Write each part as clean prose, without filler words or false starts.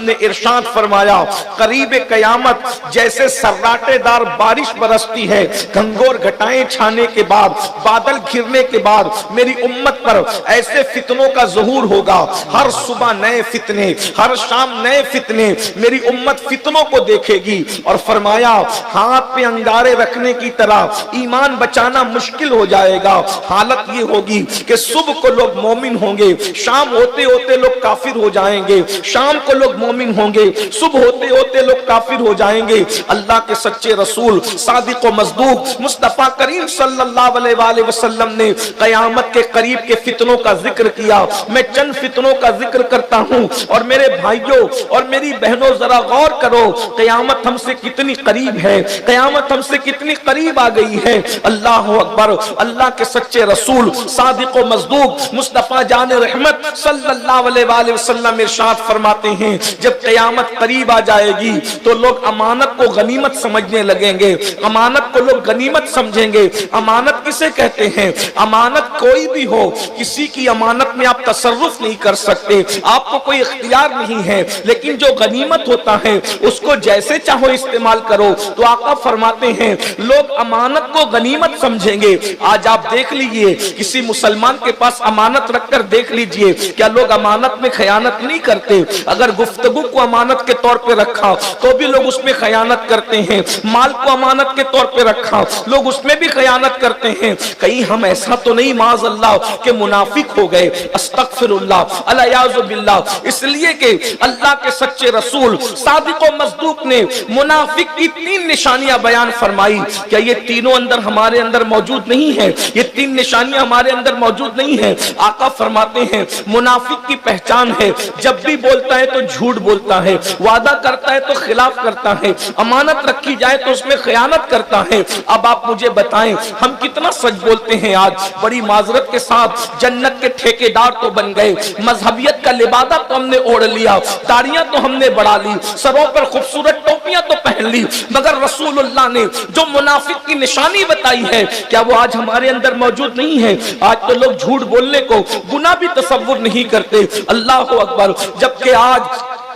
ने इरशाद फरमाया, करीब कयामत जैसे सर्राटे दार बारिश बरसती है, घंघोर घटाएं छाने के बाद, बादल घिरने के बाद मेरी उम्मत पर ऐसे फितनों का ज़हूर होगा। हर सुबह नए फितने, हर शाम नए फितने, मेरी उम्मत फितनों को देखेगी। और फरमाया, हाथ पे अंगारे रखने की तरह ईमान बचाना मुश्किल हो जाएगा। हालत ये होगी कि सुबह को लोग मोमिन होंगे, शाम होते होते लोग काफिर हो जाएंगे, शाम को लोग मोमिन होंगे, सुबह होते होते लोग काफिर हो जाएंगे। अल्लाह के सच्चे रसूल सादिक व मज़दूक मुस्तफा करीम सल्लल्लाहु अलैहि वसल्लम ने क़यामत के करीब के फितनों का जिक्र किया। मैं चंद फितनों का जिक्र करता हूं, और मेरे भाइयों और मेरी बहनों जरा गौर करो, क़यामत हमसे कितनी करीब है, क़यामत हमसे कितनी करीब आ गई है। अल्लाह अकबर। अल्लाह के सच्चे रसूल सादिक व मज़दूक मुस्तफा जान रहमत सल्लल्लाहु अलैहि वसल्लम इरशाद फरमाते हैं, जब क़यामत करीब आ जाएगी तो लोग अमानत को गनीमत समझने लगेंगे, अमानत को लोग गनीमत समझेंगे। अमानत किसे कहते हैं? अमानत कोई भी हो, किसी की अमानत में आप तसर्रुफ नहीं कर सकते, आपको कोई इख्तियार नहीं है, लेकिन जो गनीमत होता है उसको जैसे चाहो इस्तेमाल करो। तो आका फरमाते हैं लोग अमानत को गनीमत समझेंगे। आज आप देख लीजिए, किसी मुसलमान के पास अमानत रखकर देख लीजिए, क्या लोग अमानत में खयानत नहीं करते? अगर गुफ्तगू को अमानत के तौर पे रखा तो भी लोग उसमें खयानत करते हैं, माल को अमानत के तौर पे रखा लोग उसमें भी खयानत करते हैं। कहीं हम ऐसा तो नहीं माज़अल्लाह के मुनाफिक हो गए? अस्तगफिरुल्लाह अलियाज़ु बिल्लाह। इसलिए कि अल्लाह के सच्चे रसूल सादिक व मज़दूक ने मुनाफिक की 3 निशानियां बयान फरमाई। क्या ये तीनों अंदर हमारे अंदर मौजूद नहीं है? ये 3 निशानियां हमारे अंदर मौजूद नहीं है? आका फरमाते हैं मुनाफिक की पहचान है, जब भी बोलता है तो झूठ बोलता है, वादा करता है तो खिलाफ करता है, अमानत रखी जाए तो उसमें खयानत करता है। अब आप मुझे बताएं, हम कितना सच बोलते हैं? आज बड़ी माजरत के साथ जन्नत के ठेकेदार तो बन गए, मजहबियत का लिबादा तो हमने ओढ़ लिया, दाढ़ियां तो हमने बढ़ा ली, सरों पर खूबसूरत टोपियां तो पहन ली, मगर रसूलुल्लाह ने जो मुनाफिक की निशानी बताई है, क्या वो आज हमारे अंदर मौजूद नहीं है? आज तो लोग झूठ बोलने को गुनाह भी तसव्वुर नहीं करते। अल्लाह अकबर। जबकि आज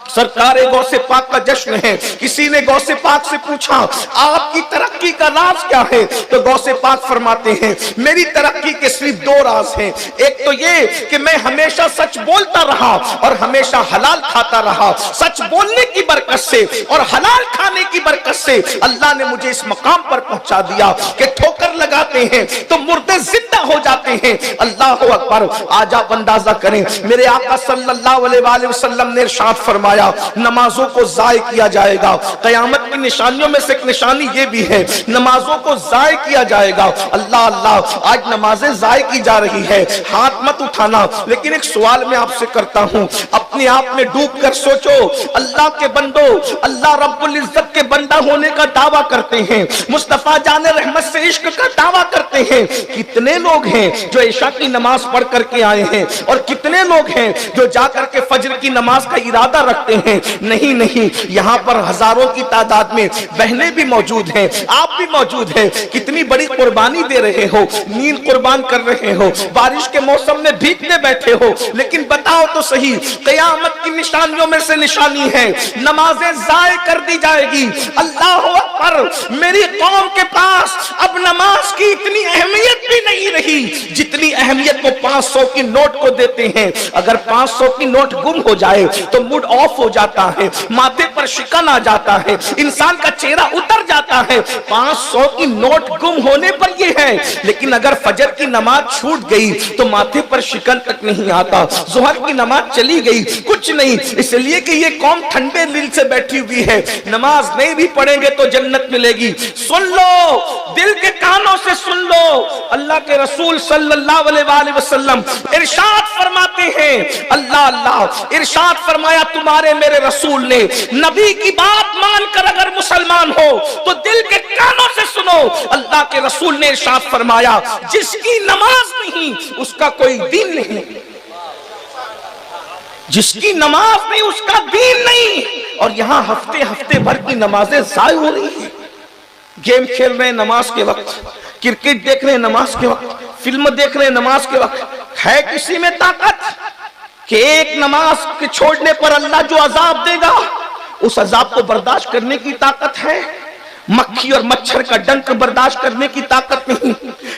सरकारे गौसे पाक का जश्न है। किसी ने गौसे पाक से पूछा आपकी तरक्की का राज क्या है? तो गौसे पाक फरमाते हैं मेरी तरक्की के सिर्फ 2 राज हैं। एक तो ये कि मैं हमेशा सच बोलता रहा और हमेशा हलाल खाता रहा। सच बोलने की बरकत से और हलाल खाने की बरकत से अल्लाह ने मुझे इस मकाम पर पहुंचा दिया कि ठोकर लगाते हैं तो मुर्दे जिंदा हो जाते हैं। अल्लाह अकबर। आज आप अंदाजा करें, मेरे आका सल्लल्लाहु अलैहि वसल्लम ने इरशाद फरमाया नमाजों को जाय किया जाएगा। कयामत की निशानियों में से एक निशानी ये भी है, नमाजों को जाय किया जाएगा। अल्लाह अल्लाह। आज नमाजें जाय की जा रही है, हाथ मत उठाना, लेकिन एक सवाल मैं आपसे करता हूं, अपने आप में डूब कर सोचो। अल्लाह के बंदो, अल्लाह रब्बुल इज्जत के बंदा होने का दावा करते हैं, मुस्तफा जाने रहमत से इश्क का दावा करते हैं। कितने लोग हैं जो इशा की नमाज पढ़ करके आए हैं, और कितने लोग हैं जो जाकर के फज्र की नमाज का इरादा रखते हैं? नहीं नहीं, यहाँ पर हजारों की तादाद में बहनें भी मौजूद हैं, आप भी मौजूद हैं। कितनी बड़ी कुर्बानी दे रहे हो, नींद कुर्बान कर रहे हो, बारिश के मौसम में भीगने बैठे हो, लेकिन बताओ तो सही, क़यामत की निशानियों में से निशानी है नमाजें ज़ाय कर दी जाएगी। अल्लाह अकबर। मेरी कौम के पास अब नमाज की इतनी अहमियत भी नहीं रही जितनी अहमियत वो 500 की नोट को देते हैं। अगर 500 की नोट गुम हो जाए तो मूड ऑफ हो जाता है, माथे पर शिकन आ जाता है, इंसान का चेहरा उतर जाता है। 500 की नोट गुम होने पर ये है, लेकिन अगर फजर की नमाज छूट गई तो माथे पर शिकन तक नहीं आता। जोहर की नमाज चली गई, कुछ नहीं, इसलिए कि ये कौम ठंडे दिल से बैठी हुई है। नमाज नहीं भी पढ़ेंगे तो जन्नत मिलेगी। सुन लो, दिल के कानों से सुन लो, अल्लाह के रसूल सल्लल्लाहु अलैहि वसल्लम इरशाद फरमाते हैं, अल्लाह अल्लाह इरशाद फरमाया तुम्हारे मेरे रसूल ने, नबी की बात मानकर अगर मुसलमान हो तो दिल के कानों से सुनो। अल्लाह के रसूल ने इरशाद फरमाया जिसकी नमाज नहीं उसका कोई दीन नहीं, जिसकी नमाज नहीं उसका दीन नहीं। और यहाँ हफ्ते हफ्ते भर की नमाजें ज़ाय हो रही है। गेम खेल रहे हैं नमाज के वक्त, क्रिकेट देख रहे हैं नमाज के वक्त, फिल्म देख रहे हैं नमाज के वक्त। है किसी में ताकत कि एक नमाज के छोड़ने पर अल्लाह जो अजाब देगा उस अजाब को बर्दाश्त करने की ताकत है? मक्खी और मच्छर का डंक बर्दाश्त करने की ताकत नहीं,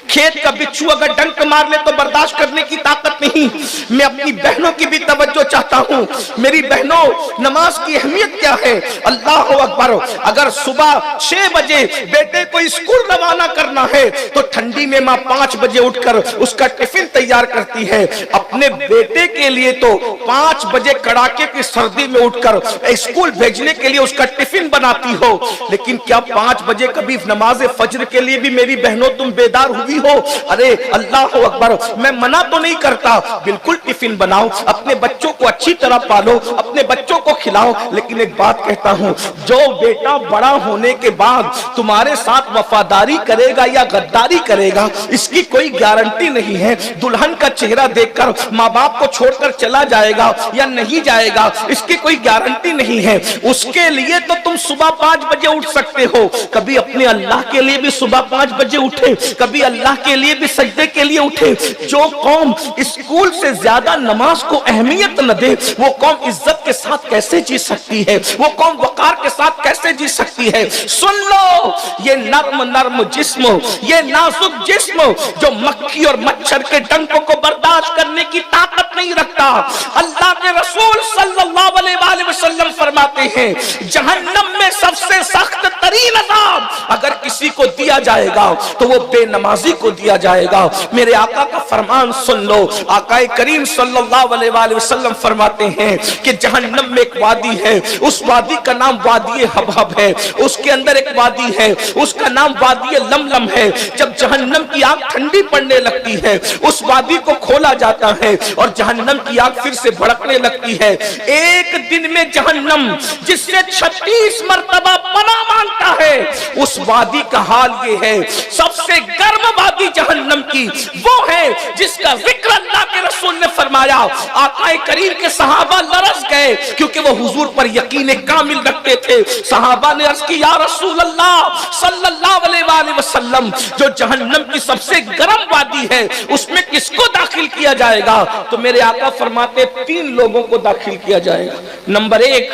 खेत का बिच्छू अगर डंक मार ले तो बर्दाश्त करने की ताकत नहीं। मैं अपनी बहनों की भी तवज्जो चाहता हूँ। मेरी बहनों, नमाज की अहमियत क्या है? अल्लाह अकबर। अगर सुबह 6 बजे बेटे को स्कूल रवाना करना है तो ठंडी में माँ 5 बजे उठकर उसका टिफिन तैयार करती है। अपने बेटे के लिए तो 5 बजे कड़ाके की सर्दी में उठकर स्कूल भेजने के लिए उसका टिफिन बनाती हो, लेकिन क्या 5 बजे कभी नमाज फज्र के लिए भी मेरी बहनों तुम बेदार हुई हो? अरे अल्लाह अकबर। मैं मना तो नहीं करता, बिल्कुल टिफिन बनाओ, अपने बच्चों को अच्छी तरह पालो, अपने बच्चों को खिलाओ, लेकिन एक बात कहता हूं, जो बेटा बड़ा होने के बाद तुम्हारे साथ वफादारी करेगा या गद्दारी करेगा, इसकी कोई गारंटी नहीं है। दुल्हन का चेहरा देखकर माँ बाप को छोड़कर चला जाएगा या नहीं जाएगा, इसकी कोई गारंटी नहीं है। उसके लिए तो तुम सुबह 5 बजे उठ सकते हो। कभी अपने अल्लाह के लिए भी सुबह 5 बजे उठे, कभी अल्लाह के लिए भी सजदे के लिए उठे। जो कौम स्कूल से ज्यादा नमाज को अहमियत न दे, वो कौम इज्जत के साथ कैसे जी सकती है? वो कौम वकार के साथ कैसे जी सकती है? सुन लो, ये नर्म नर्म जिस्म, ये नाजुक जिस्म जो मक्खी और मच्छर के डंकों को बर्दाश्त करने की ताकत नहीं रखता, अल्लाह के रसूल सल्लल्लाहु अलैहि वसल्लम फरमाते हैं, जहन्नम में सबसे सख्त तरीन अज़ाब अगर किसी को दिया जाएगा तो वो बेनमाजी को दिया जाएगा। मेरे आका का फरमान सुन लो। आकाए करीम सल्लल्लाहु अलैहि वसल्लम फरमाते हैं कि जहन्नम में एक वादी है, उस वादी का नाम वादी हबहब है। उसके अंदर एक वादी है, उसका नाम वादी लमलम है। जब जहन्नम की आग ठंडी पड़ने लगती है, उस वादी को खोला जाता है और जहन्नम की आग फिर से भड़कने लगती है। एक दिन में जहन्नम जिससे 36 मरतबा पनाह मांगता है, उस वादी का हाल ये है। सबसे गर्म वादी जहन्नम की वो है जिसका जिक्र अल्लाह के रसूल ने फरमाया। आकाए करीम के सहाबा लरस गए क्योंकि वो हुजूर पर यकीन कामिल रखते थे। सहाबा ने अर्ज की, या रसूल अल्लाह सल्लल्लाहु अलैहि वसल्लम, जो जहन्नम की सबसे गर्म वादी है उसमें किसको दाखिल किया जाएगा? तो मेरे आका फरमाते 3 लोगों को दाखिल किया जाएगा। नंबर 1,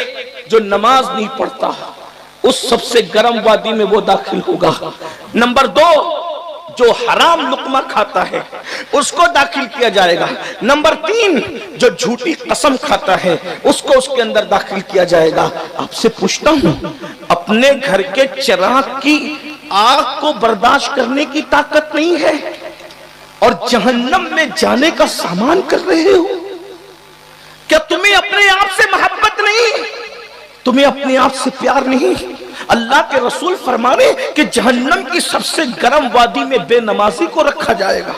जो नमाज नहीं पढ़ता, उस सबसे गर्म वादी में वो दाखिल होगा। नंबर 2, जो हराम लुकमा खाता है उसको दाखिल किया जाएगा। नंबर 3, जो झूठी कसम खाता है उसको उसके अंदर दाखिल किया जाएगा। आपसे पूछता हूं, अपने घर के चिराग की आग को बर्दाश्त करने की ताकत नहीं है और जहन्नम में जाने का सामान कर रहे हो? क्या तुम्हें अपने आप से मोहब्बत नहीं? तुम्हें अपने आप से प्यार नहीं? अल्लाह के रसूल फरमाने कि जहन्नम की सबसे गर्म वादी में बेनमाजी को रखा जाएगा।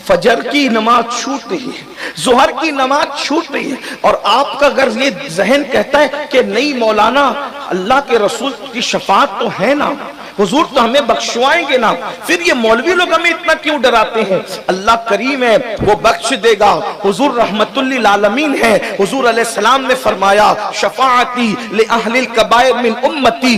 फजर की नमाज छूट रही है, जोहर की नमाज छूट रही है, और आपका अगर ये जहन कहता है कि नहीं मौलाना, अल्लाह के रसूल की शफाअत तो है ना, हुजूर तो हमें बख्शवाएंगे ना, फिर ये मौलवी लोग हमें इतना क्यों डराते हैं? अल्लाह करीम है, वो बख्श देगा। हुजूर रहमतुल लिल आलमीन है। हुजूर अलैहि सलाम ने फरमाया, शफाअती ले अहलिल कबाइर मिन उम्मती,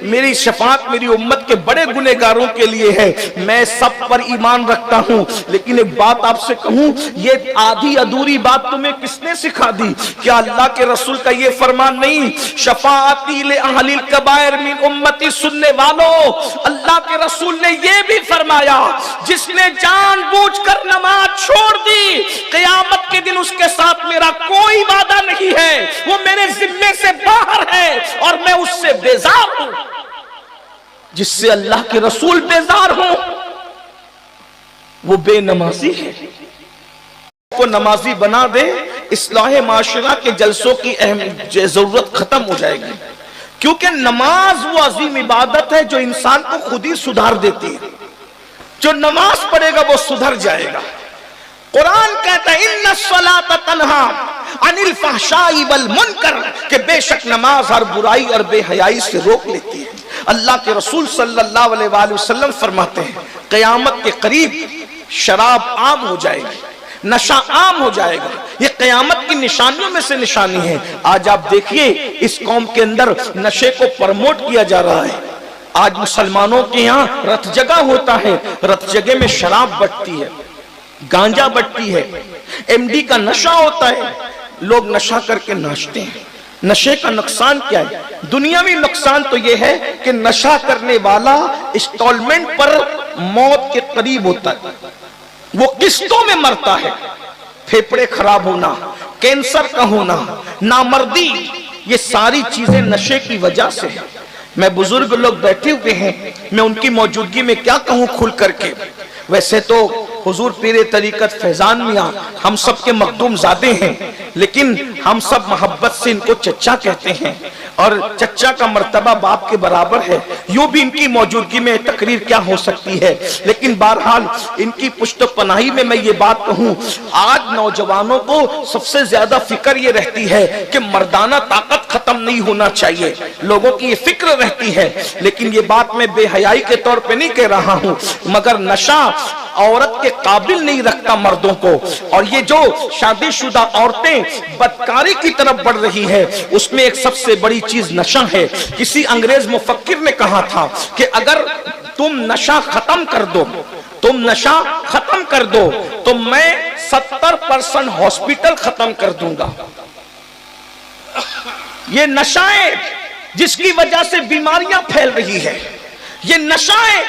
मेरी शफाअत मेरी उम्मत के बड़े गुनहगारों के लिए है। मैं सब पर ईमान रखता हूँ, लेकिन एक बात आपसे कहूँ, ये आधी अधूरी बात तुम्हें किसने सिखा दी? क्या अल्लाह के रसूल का ये फरमान नहीं, शफाअती ले अहलिल कबाइर मिन उम्मती? सुनने वालों, अल्लाह के रसूल ने यह भी फरमाया, जिसने जानबूझकर नमाज छोड़ दी, क़यामत के दिन उसके साथ मेरा कोई वादा नहीं है, वो मेरे जिम्मे से बाहर है और मैं उससे बेजार हूं। जिससे अल्लाह के रसूल बेजार हो वो बेनमाजी है। को नमाजी बना दे, इस्लाह माशरा के जलसों की जरूरत खत्म हो जाएगी, क्योंकि नमाज वो अजीम इबादत है जो इंसान को खुद ही सुधार देती है। जो नमाज पढ़ेगा वो सुधर जाएगा। कुरान कहता है, इन्ना सलात तन्हा अनिल फहशाई वल मुनकर, कि बेशक नमाज हर बुराई और बेहयाई से रोक लेती है। अल्लाह के रसूल सल्लल्लाहु अलैहि वसल्लम फरमाते हैं, क़यामत के करीब शराब आम हो जाएगी, नशा आम हो जाएगा। ये क़यामत की निशानियों में से निशानी है। आज आप देखिए, इस कौम के अंदर नशे को प्रमोट किया जा रहा है। आज मुसलमानों के यहाँ रथ जगह होता है, रथ जगह में शराब बटती है, गांजा बटती है, एमडी का नशा होता है, लोग नशा करके नाचते हैं। نشے کا نقصان کیا ہے؟ دنیاوی نقصان تو یہ ہے کہ نشہ کرنے والا انسٹالمنٹ پر موت کے قریب ہوتا ہے، وہ قسطوں میں مرتا ہے۔ پھیپھڑے خراب ہونا، کینسر کا ہونا، نامردی، یہ ساری چیزیں نشے کی وجہ سے ہیں۔ میں بزرگ لوگ بیٹھے ہوئے ہیں، میں ان کی موجودگی میں کیا کہوں کھل کر کے؟ ویسے تو حضور پیر طریقت فیضان میاں ہم سب کے مخدوم زادے ہیں، لیکن ہم سب محبت سے ان کو چچا کہتے ہیں، اور چچا کا مرتبہ باپ کے برابر ہے۔ یوں بھی ان کی موجودگی میں تقریر کیا ہو سکتی ہے، لیکن بہرحال ان کی پشت پناہی میں یہ بات کہوں، آج نوجوانوں کو سب سے زیادہ فکر یہ رہتی ہے کہ مردانہ طاقت ختم نہیں ہونا چاہیے، لوگوں کی یہ فکر رہتی ہے۔ لیکن یہ بات میں بے حیائی کے طور پہ نہیں کہہ رہا ہوں، مگر نشہ عورت کے قابل نہیں رکھتا مردوں کو، اور یہ جو شادی شدہ عورتیں بدکاری کی طرف بڑھ رہی ہے، اس میں ایک سب سے بڑی چیز نشہ ہے۔ کسی انگریز مفکر نے کہا تھا کہ اگر تم نشہ ختم کر دو، تم نشہ ختم کر دو تو میں 70% ہاسپٹل ختم کر دوں گا۔ یہ نشائیں جس کی وجہ سے بیماریاں پھیل رہی ہے، یہ نشائیں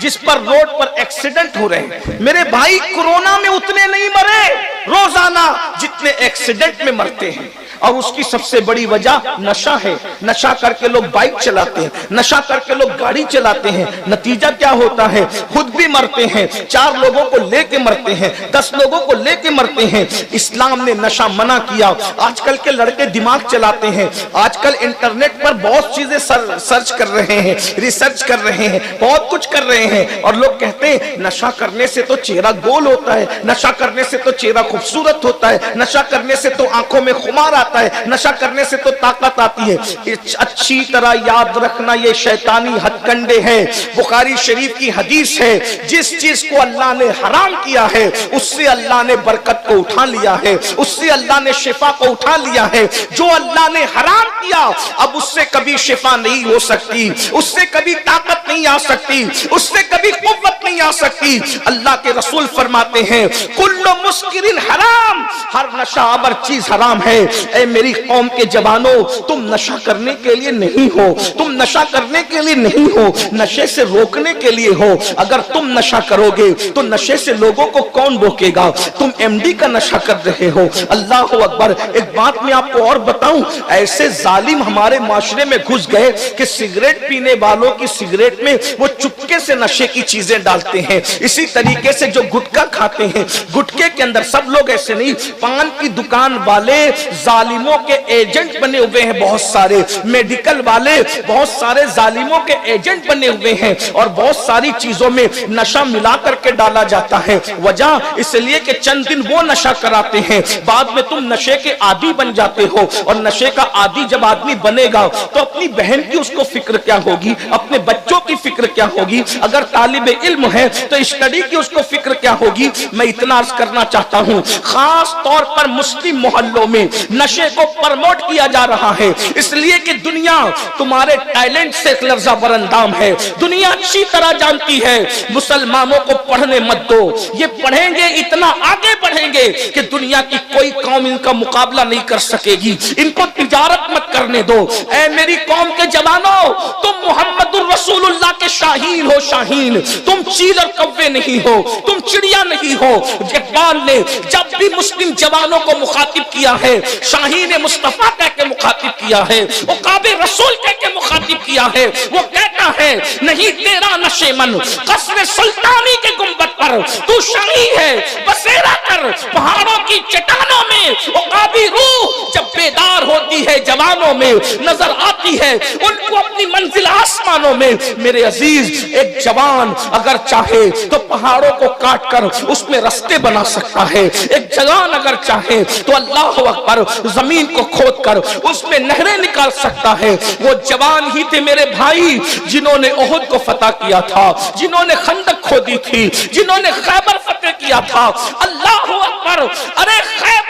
جس پر روڈ پر ایکسیڈنٹ ہو رہے ہیں۔ میرے بھائی کورونا میں اتنے نہیں مرے روزانہ جتنے ایکسیڈنٹ میں مرتے ہیں، اور اس کی سب سے بڑی وجہ نشہ ہے۔ نشہ کر کے لوگ بائک چلاتے ہیں، نشہ کر کے لوگ گاڑی چلاتے ہیں، نتیجہ کیا ہوتا ہے؟ خود بھی مرتے ہیں، 4 لوگوں کو لے کے مرتے ہیں، 10 لوگوں کو لے کے مرتے ہیں۔ اسلام نے نشہ منع کیا۔ آج کل کے لڑکے دماغ چلاتے ہیں، آج کل انٹرنیٹ پر بہت چیزیں سرچ کر رہے ہیں، ریسرچ کر رہے ہیں، بہت کچھ کر رہے ہیں، اور لوگ کہتے ہیں نشہ کرنے سے تو چہرہ گول ہوتا ہے، نشہ کرنے سے تو چہرہ خوبصورت ہوتا ہے، نشہ کرنے سے تو آنکھوں میں خمار آتا ہے، نشہ کرنے سے تو طاقت آتی ہے۔ اچھی طرح یاد رکھنا، یہ شیطانی ہتھ کنڈے ہیں۔ بخاری شریف کی حدیث ہے، جس چیز کو اللہ نے حرام کیا ہے اس سے اللہ نے برکت کو اٹھا لیا ہے، اس سے اللہ نے شفا کو اٹھا لیا ہے۔ جو اللہ نے حرام کیا اب اس سے کبھی شفا نہیں ہو سکتی، اس سے کبھی طاقت نہیں آ سکتی، اس سے کبھی قوت نہیں آ سکتی۔ اللہ کے رسول فرماتے ہیں کل مسکر حرام، ہر نشہ آور چیز حرام ہے۔ اے میری قوم کے جوانوں، تم نشہ کرنے کے لیے نہیں ہو، تم نشہ کرنے کے لیے نہیں ہو، نشے سے روکنے کے لیے ہو۔ اگر تم نشہ کرو گے تو نشے سے لوگوں کو کون روکے گا؟ تم ایم ڈی کا نشہ کر رہے ہو۔ اللہ اکبر۔ ایک بات میں آپ کو اور بتاؤں، ایسے ظالم ہمارے معاشرے میں گھس گئے کہ سگریٹ پینے والوں کی سگریٹ میں وہ چپکے سے نشے کی چیزیں ڈالتے ہیں۔ اسی طریقے سے جو گٹکا کھاتے ہیں، گٹکے کے اندر سب لوگ ایسے نہیں، پان کی دکان والے ظالموں کے ایجنٹ بنے ہوئے ہیں، بہت سارے میڈیکل والے بہت سارے ظالموں کے ایجنٹ بنے ہوئے ہیں، اور بہت ساری چیزوں میں نشہ ملا کر کے ڈالا جاتا ہے۔ وجہ اس لیے کہ چند دن وہ نشہ کراتے ہیں، بعد میں تم نشے کے عادی بن جاتے ہو، اور نشے کا عادی جب آدمی بنے گا تو اپنی بہن کی اس کو فکر کیا ہوگی، اپنے بچوں کی فکر کیا ہوگی، اگر طالب علم ہے تو اسٹڈی کی اس کو فکر کیا ہوگی۔ میں اتنا عرض کرنا چاہتا ہوں، خاص طور پر مسلم محلوں میں نشے کو پرموٹ کیا جا رہا ہے، اس لیے کہ دنیا تمہارے ٹیلنٹ سے لرزہ برندام ہے۔ دنیا اچھی طرح جانتی ہے مسلمانوں کو پڑھنے مت دو، یہ پڑھیں گے اتنا آگے بڑھیں گے کہ دنیا کی کوئی قوم ان کا مقابلہ نہیں کر سکے گی۔ ان کو تجارت مت کرنے دو۔ اے میری قوم کے جوانوں، تم محمد الرسول اللہ کے شاہین ہو، شاہین، تم چیل اور کوے نہیں ہو، تم چڑیا نہیں ہو۔ اقبال نے جب بھی مسلم جوانوں کو مخاطب کیا ہے، شاہین مصطفیٰ کہہ کے مخاطب کیا ہے، عقاب رسول کہہ کے مخاطب کیا ہے۔ وہ کہتا ہے نہیں تیرا نشے من قصر سلطانی کے گنبد پر تو شاہی ہے، بسیرا کر پہاڑوں کی چٹانوں میں۔ عقابی روح جب بیدار ہوتی ہے جوانوں میں، نظر آتی ہے ان کو اپنی منزل آسمانوں میں۔ میرے عزیز، ایک جوان اگر چاہے تو پہاڑوں کو کاٹ کر اس میں رستے بنا سکتا ہے۔ ایک جوان اگر چاہے تو اللہ اکبر زمین کو کھود کر اس میں نہریں نکال سکتا ہے۔ وہ جوان ہی تھے میرے بھائی جنہوں نے احد کو فتح کیا تھا، جنہوں نے خندق کھودی تھی، جنہوں نے خیبر فتح کیا تھا۔ اللہ اکبر۔ ارے خیبر